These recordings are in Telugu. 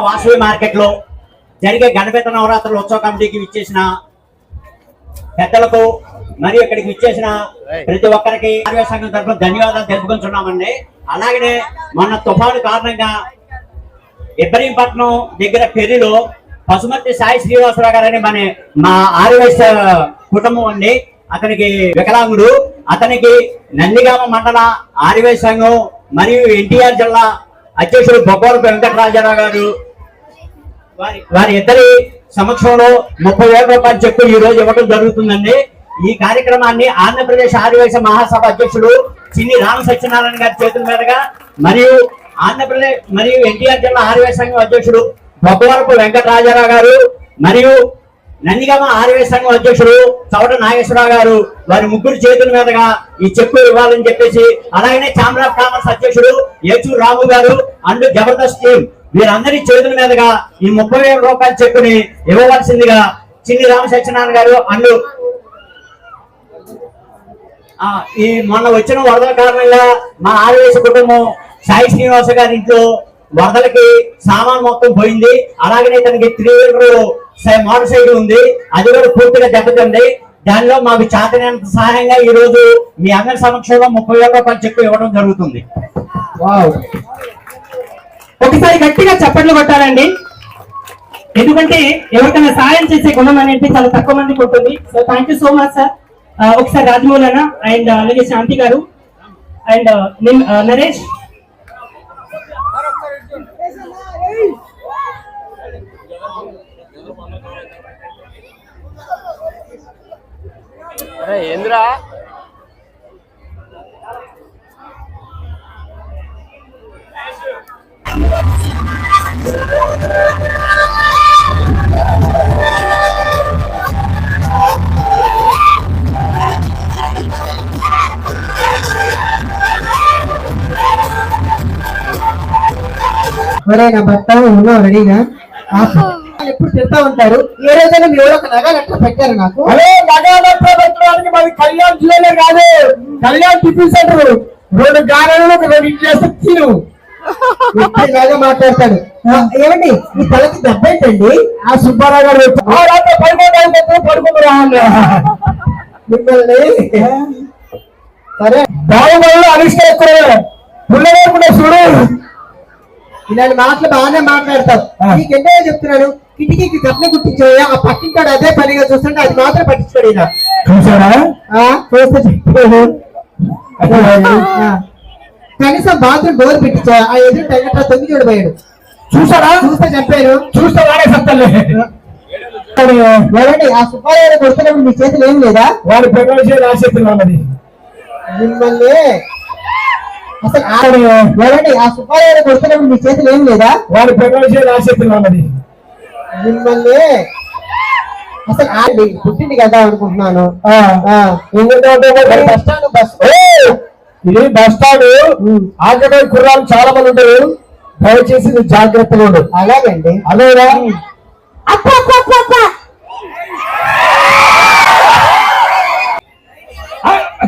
వాసవి మార్కెట్ లో జరిగే గణపతి నవరాత్రుల ఉత్సవ కమిటీకి విచ్చేసిన పెద్దలకు మరియు ఇక్కడికి విచ్చేసిన ప్రతి ఒక్కరికి ఆర్య సంఘం తరఫున ధన్యవాదాలు తెలుపుకుంటున్నామండి. అలాగనే మొన్న తుఫాను కారణంగా ఇబ్రహీంపట్నం దగ్గర పెళ్లిలో పశుమతి సాయి శ్రీనివాసరావు గారని మా ఆర్యవైశ్య కుటుంబం అండి. అతనికి వికలాంగుడు. అతనికి నందిగామ మండల ఆర్యవైశ్య సంఘం మరియు ఎన్టీఆర్ జిల్లా అధ్యక్షుడు బొగ్గవరపు వెంకటరాజారావు గారు వారి ఇద్దరి సమక్షంలో 30,000 రూపాయల చెక్కు ఈ రోజు ఇవ్వడం జరుగుతుందండి. ఈ కార్యక్రమాన్ని ఆంధ్రప్రదేశ్ ఆర్యవైశ్య మహాసభ అధ్యక్షుడు చిన్ని రామ సత్యనారాయణ గారి చేతుల మీదుగా మరియు ఆంధ్రప్రదేశ్ మరియు ఎన్టీఆర్ జిల్లా ఆర్యవైశ్య సంఘం అధ్యక్షుడు బొగ్గవరపు వెంకటరాజారావు గారు మరియు నందిగామ ఆర్యవైశ్య సంఘం అధ్యక్షుడు చవట నాగేశ్వరరావు గారు వారి ముగ్గురు చేతుల మీదుగా ఈ చెక్కు ఇవ్వాలని చెప్పేసి, అలాగనే ఛాంబర్ ఆఫ్ కామర్స్ అధ్యక్షుడు ఏచూరు రాము గారు అండ్ జబర్దస్త్ టీం వీరందరి చేతుల మీదుగా ఈ 30,000 రూపాయల చెక్కుని ఇవ్వవలసిందిగా చిన్ని రామ సత్యనారాయణ గారు అండ్ ఈ మొన్న వచ్చిన వరదల కారణంగా మా ఆర్యవైశ్య కుటుంబం సాయి శ్రీనివాస గారి ఇంట్లో వరదలకి సామాన్ మొత్తం పోయింది. అలాగనే తనకి 3-wheeler మోటార్ సైకిల్ ఉంది, అది కూడా పూర్తిగా దెబ్బతింది. దానిలో మాకు చేతనైనంత సహాయంగా ఈ రోజు మీ అందరి సమక్షంలో 30,000 రూపాయల చెక్కు ఇవ్వడం జరుగుతుంది. ఒకసారి గట్టిగా చప్పట్లు కొట్టాలండి, ఎందుకంటే ఎవరికైనా సాయం చేసే గుణం అనేది చాలా తక్కువ మందికి ఉంటుంది. So thank you so much sir. ఒకసారి రాజమౌళన అండ్ అలాగే శాంతి గారు అండ్ నరేష్. ఏంద్రా ఎవరైనా భర్త ఉన్నావు రెడీగా ఎప్పుడు తిడతా ఉంటారు. ఏ రోజైనా మీరు ఒక నగలట్లా పెట్టారు నాకు. అదే నగలట్లా పెట్టడానికి మాది కళ్యాణ్ జ్యువెలర్ కాదు, కళ్యాణ్ టిఫిన్ సెంటర్. 2 గారెలు 2 ఇడ్లీస్తే తిను బాగా మాట్లాడతాడు. ఏమండి ఈ తలకి దెబ్బ ఏంటండి? ఆ సుబ్బారావు గారు పడుకుంటూ రావాలి మిమ్మల్ని. సరే బాగుబడులు అనిష్టేస్తారు పుల్లలేకుండా చూడు. ఇలాంటి మాటలు బాగానే మాట్లాడతావు. నీకెంటే చెప్తున్నాను, కిటికీకి గట్ల గుర్తించా. ఆ పక్కింటాడు అదే పనిగా చూస్తుంటే అది మాత్రం పట్టించుకోడు. ఇలా చూసారా? చూస్తే చెప్పాడు. కనీసం బాత్రూమ్ డోర్ పెట్టించా. ఆ ఎదురు టైగట్లా తొంగి చూడబోయాడు. చూసారా? చూస్తే చంపారు. చూస్తే వాడే సత్తలే. ఎవరండి ఆ సుబ్బారావు కొడుతున్నప్పుడు మీ చేతులు ఏం లేదా? వాడి ప్రకాశం రాసేస్తున్నది మిమ్మల్ని. అసలు ఎవరండి ఆ సుబ్బారావు కొడుతున్నప్పుడు మీ చేతులు ఏం లేదా? వాడి ప్రకాశం రాసేస్తున్నది మిమ్మల్ని. అసలు ఆడి పుట్టింది కదా అనుకుంటున్నాను. ఇది బస్ స్టాండ్. ఆకలి కుర్రాలు చాలా మంది ఉంటారు, దయచేసి నువ్వు జాగ్రత్తగా ఉండు. అలాగండి. అదేరా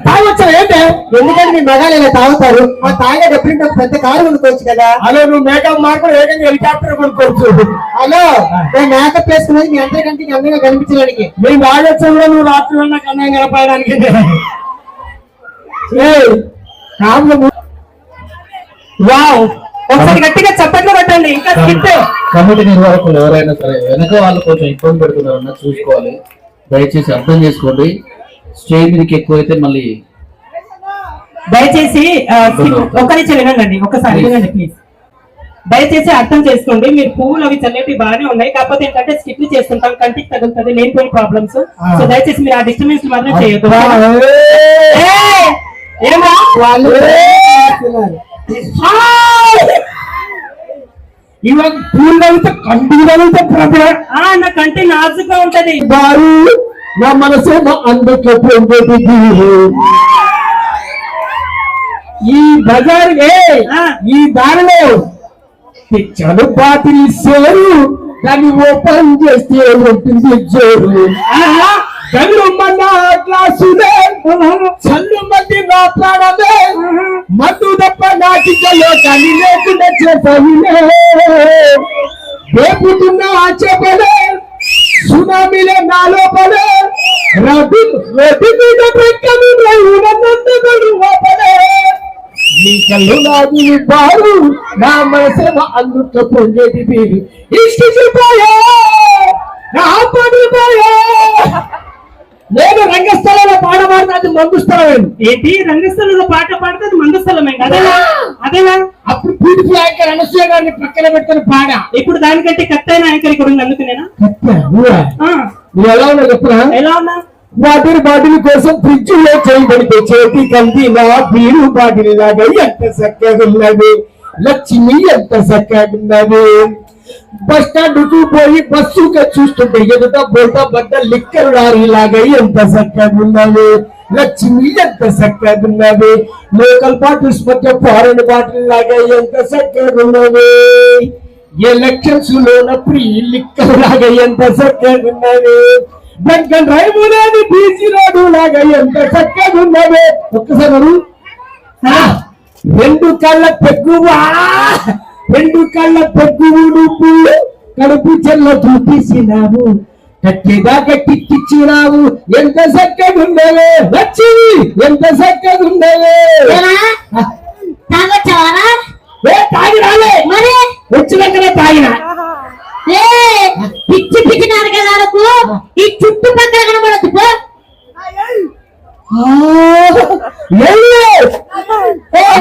తాగొచ్చా ఏంటే? ఎందుకంటే మీ మగాలు ఇలా తాగుతారు. మా తాగే డబ్బులు ఒక పెద్ద కారు కొనుక్కోవచ్చు కదా. హలో, నువ్వు మేకప్ మార్కుడు ఏకంగా హెలికాప్టర్ కొనుక్కోవచ్చు. హలో, నేను మేకప్ వేసుకున్నది మీ అందరికంటే అందంగా కనిపించడానికి. మీ తాగొచ్చా కూడా నువ్వు రాత్రి నాకు అందంగా కనపడడానికి. ఒకసారి గట్టిగా చప్పట్లు కొట్టండి. ఇంకా కమిటీ నిర్వాహకులు ఎవరైనా సరే వెనక వాళ్ళు కొంచెం ఇబ్బంది పెడుతున్నారన్న చూసుకోవాలి. దయచేసి అర్థం చేసుకోండి. స్టేజ్ మీదకి ఎక్కువైతే మళ్ళీ దయచేసి ఒక్కరిచ్చి వినండి, ఒక్కసారి వినండి ప్లీజ్. దయచేసి అర్థం చేసుకోండి. మీరు పువ్వులు అవి చల్లటి బాగానే ఉన్నాయి, కాకపోతే ఏంటంటే స్కిట్లు చేస్తుంటాం, కంటికి తగులుతుంది, లేనిపోయిన ప్రాబ్లమ్స్. సో దయచేసి మీరు ఆ డిస్టర్బెన్స్ మాత్రం చేయొద్దు. ఏమో వాళ్ళు ఇవాళ పూలు తగిలితే కంటికి తగిలితే నా కంటి నాజుగా ఉంటది. నా మనసే అందుకే ఈ బజార్ ఈ దారిలో తెచ్చాను బాటిల్ సేరు, దాన్ని ఓపెన్ చేస్తే ఉంటుంది జోరు. గ్లాసులే చల్లు మంది మాట్లాడమే మందు తప్ప నాటికలో కానీ లేకుండా చేసే రేపుతున్న ఆ చేపలే సునామీలే నా లోపలే రవి రవి మీద పెక్కను ఉన్నందుకు లోపలే నీ కళ్ళు నాది బారు నా మనసేమ అందుకు పొందేది మీరు ఇష్టిపోయే నా పడిపోయే నేను రంగస్థలంలో పాట పాడితే అది మందు స్థలం ఏంటి రంగస్థలంలో పాట పాడితే అది మందు స్థలమేంటి అదేలా అదేలా అప్పుడు బ్యూటిఫుల్ యాంకర్ అనసూయ గారిని పక్కన పెట్టుకుని పాడా ఇప్పుడు దానికంటే కత్తైన యాంకర్ ఇక్కడ ఉంది అందుకునేనా ఆ, నువ్వు ఎలా ఉన్నావు చెప్పురా ఎలా ఉన్నా వాటర్ బాటిల్ కోసం ఫ్రిడ్జ్ లో చేయబడితే చేతి కంది నా బీరు బాటిల్ లాగా ఎంత చక్కగా ఉన్నది లక్ష్మి ఎంత చక్కగా ఉన్నది బస్ స్టాండ్ కు పోయి బస్సుగా చూస్తుంటే ఎదుట బోట బట్ట లిక్కర్ లారీ లాగా ఎంత చక్కగా ఉన్నది లక్ష్మి ఎంత చక్కగా ఉన్నది లోకల్ బాటిల్స్ మధ్య ఫారెన్ బాటిల్ లాగా ఎంత చక్కగా ఉన్నది ఎలక్షన్స్ లోన ప్రీ లిక్కర్ లాగా ఎంత చక్కగా ఉన్నది దగ్గర డ్రైవ్ లేని బీసీ రోడ్డు లాగా ఎంత చక్కగా ఉన్నది ఒక్కసారి రెండు కళ్ళ పెగ్గువా రెండు కళ్ళ పెగ్గువు నువ్వు కడుపు చెల్ల చూపించినావు గట్టిగా గట్టిచ్చినావు ఎంత చక్కగా ఉండేవే వచ్చింది ఎంత చక్కగా ఉండేవే తాగి రాలే మరి వచ్చినాకనే తాగినా పిచ్చి పిచ్చి నాటకాలకు ఈ చుట్టుపక్కల కనబడదు పో.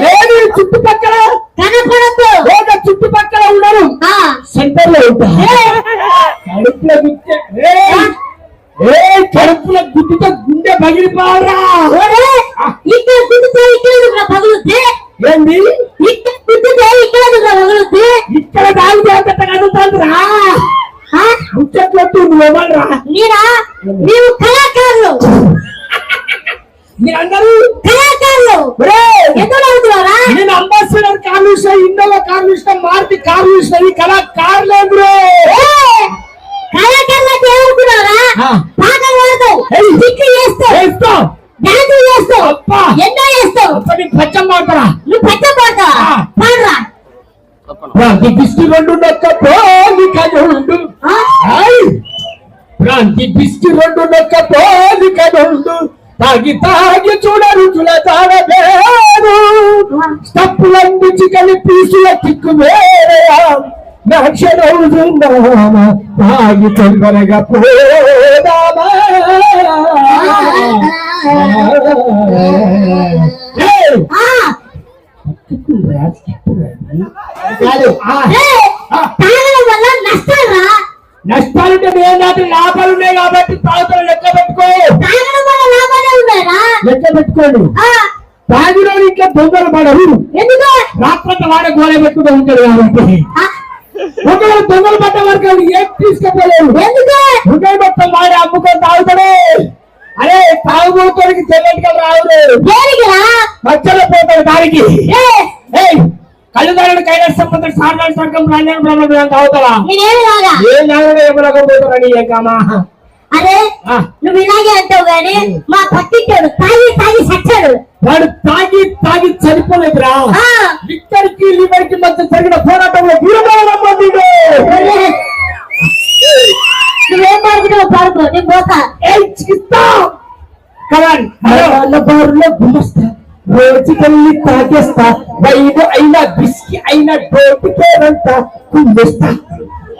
నేను చుట్టుపక్కల కనపడద్దు చుట్టుపక్కల ఉండరు సెంటర్ లో ఉంటా కడుపులో గుద్దే కడుపులో గుద్దుతో గుండె పగిలిపోరా ఇక్కడ గుద్దుతే ఇక్కడ పగులుద్ది ఏంది ఇక్కడ గుద్దుతే ఇక్కడ పగులుద్ది ఇక్కడ తాగితే అంత కదులుతాందిరా ముచ్చట్లొద్దు నువ్వేమరా మీరా నీవు కళాకారులు మీరందరూ కళాకారులు ఎందుకు అవుతున్నారా నేను అంబాసిడర్ కార్లు ఇష్టం ఇండోలో కార్లు ఇష్టం మారుతి కార్లు ఇష్టం ఈ కళ కార్ లేదు కళాకారులు అంటే ఏమనుకున్నారా పాటలు పాడతావు చిక్కు చేస్తావు డాన్స్ చేస్తావు అబ్బా. ఎన్నో చేస్తావు పచ్చం మాడతారా నువ్వు పెద్ద పాడతావా పాడరా ప్రాంతి బిస్కి రెండు నొక్క పోలిక ఉండు ప్రాంతి బిస్కి రెండు నొక్క పోలిక ఉండు తాగి తాగి చూడరు చుల తాడబేరు స్టప్పులందించి కలిపి పీసుల కిక్కు వేరేయా నక్షరవుతున్నామా తాగి తొందరగా పోదామా తాగడం వల్ల నష్టాలు రా నష్టాలుంటే నేను లాభాలు ఉన్నాయి కాబట్టి తాగుతాను లెక్క పెట్టుకో తాగడం వల్ల లాభాలే ఉన్నాయా లెక్క పెట్టుకోండి తాగిలో ఇంకా దొంగలు పడరు ఎందుకు రాత్రంతా వాడే గోళ పెట్టుకుంటూ ఉంటాడు కాబట్టి ఒకవేళ దొంగలు పడ్డ వరకు ఏం తీసుకుపోలేరు ఎందుకు హృదయ మొత్తం వాడే అమ్ముకొని తాగుతాడు అరే తాగుబోతానికి తెల్లటిగా రావులేదు దేనికిరా మధ్యలో పోతాడు దానికి కళ్ళు తాగడం కైలాస సంబంధం సార్లు సంఘం రాజ్యం బ్రహ్మ తాగుతావా నేనేమి రాగా ఏ నాగడం ఏమనకపోతారని ఏకమా అరే నువ్వు ఇలాగే అంటావు గాని మా పక్కింటాడు తాగి తాగి సచ్చాడు వాడు తాగి తాగి చనిపోలేదురా లిక్కర్కి లివర్కి మధ్య జరిగిన పోరాటంలో నువ్వేం పాడుతున్నావు పాడుకో నేను పోతా బారులో గుమస్తా రోజుకెళ్ళి తాగేస్తా వైడు అయినా బిస్కి అయినా డోపికేనంతా కుమ్మేస్తా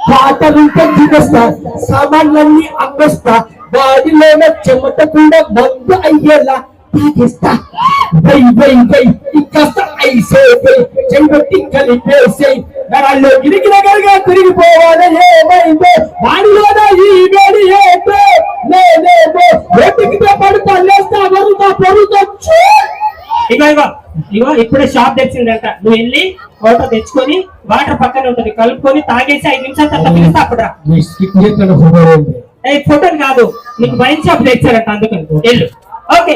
పాటలుంటే దిగేస్తా సామాన్లన్నీ అమ్మేస్తా బాడీలోన చెమట కూడా మందు అయ్యేలా తాగేస్తా వై వై వై ఇంకాస్త ఐసే చెయ్యి కలిపేసే నరాల్లో గిరిగిరగరగా తిరిగిపోవాలి ఏమైందో వాడిలోన ఈ వేడి ఏంటో నేనేమో వేటికితే పడుతా లేస్తా వరుతా పెరుగుతా ఇగో ఇప్పుడే షాప్ తెచ్చిందంట నువ్వు వెళ్ళి ఫోటో తెచ్చుకొని వాటర్ పక్కన ఉంటుంది కలుపుకొని తాగేసి 5 నిమిషాల తర్వాత పిలిస్తే అప్పుడు రా ఫోటోలు కాదు నీకు వైన్ షాప్ తెచ్చారంట అందుకని వెళ్ళు ఓకే